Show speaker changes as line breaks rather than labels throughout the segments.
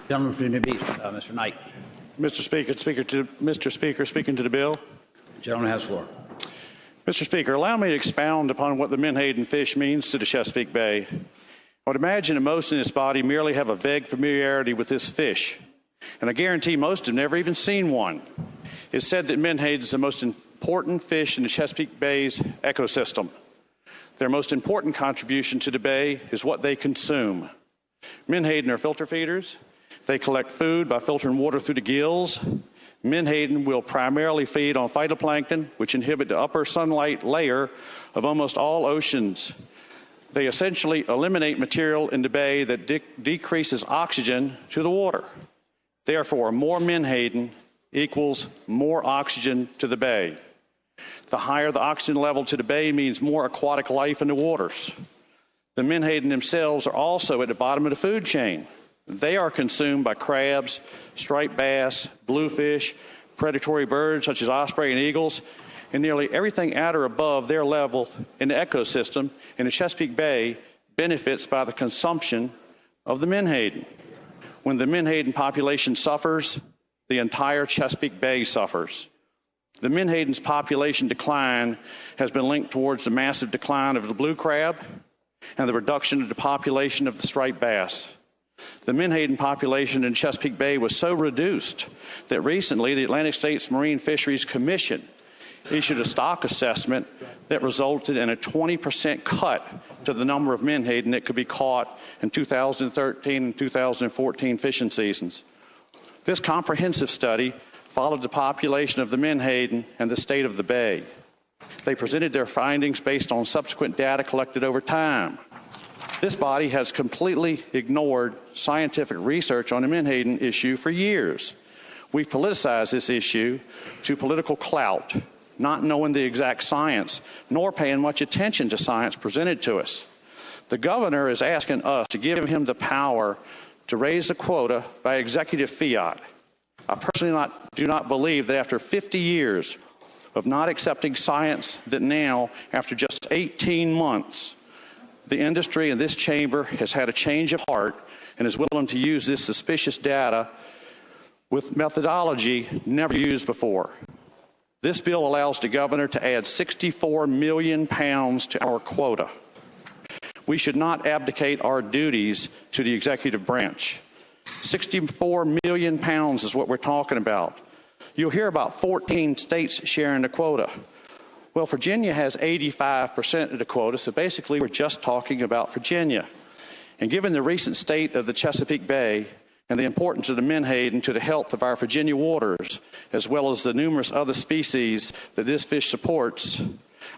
Gentleman from New Beach, Mr. Knight.
Mr. Speaker, speaking to the bill.
The gentleman has the floor.
Mr. Speaker, allow me to expound upon what the menhaden fish means to the Chesapeake Bay. I would imagine that most in this body merely have a vague familiarity with this fish, and I guarantee most have never even seen one. It's said that menhaden is the most important fish in the Chesapeake Bay's ecosystem. Their most important contribution to the bay is what they consume. Menhaden are filter feeders. They collect food by filtering water through the gills. Menhaden will primarily feed on phytoplankton, which inhibit the upper sunlight layer of almost all oceans. They essentially eliminate material in the bay that decreases oxygen to the water. Therefore, more menhaden equals more oxygen to the bay. The higher the oxygen level to the bay means more aquatic life in the waters. The menhaden themselves are also at the bottom of the food chain. They are consumed by crabs, striped bass, bluefish, predatory birds such as osprey and eagles, and nearly everything at or above their level in the ecosystem in the Chesapeake Bay benefits by the consumption of the menhaden. When the menhaden population suffers, the entire Chesapeake Bay suffers. The menhaden's population decline has been linked towards the massive decline of the blue crab and the reduction of the population of the striped bass. The menhaden population in Chesapeake Bay was so reduced that recently the Atlantic States Marine Fisheries Commission issued a stock assessment that resulted in a 20% cut to the number of menhaden that could be caught in 2013 and 2014 fishing seasons. This comprehensive study followed the population of the menhaden and the state of the bay. They presented their findings based on subsequent data collected over time. This body has completely ignored scientific research on the menhaden issue for years. We've politicized this issue to political clout, not knowing the exact science, nor paying much attention to science presented to us. The governor is asking us to give him the power to raise the quota by executive fiat. I personally do not believe that after 50 years of not accepting science, that now, after just 18 months, the industry in this chamber has had a change of heart and is willing to use this suspicious data with methodology never used before. This bill allows the governor to add 64 million pounds to our quota. We should not abdicate our duties to the executive branch. 64 million pounds is what we're talking about. You'll hear about 14 states sharing the quota. Well, Virginia has 85% of the quota, so basically we're just talking about Virginia. And given the recent state of the Chesapeake Bay and the importance of the menhaden to the health of our Virginia waters, as well as the numerous other species that this fish supports,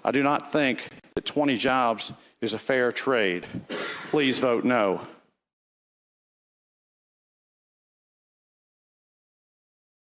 I do not think that 20 jobs is a fair trade. Please vote no.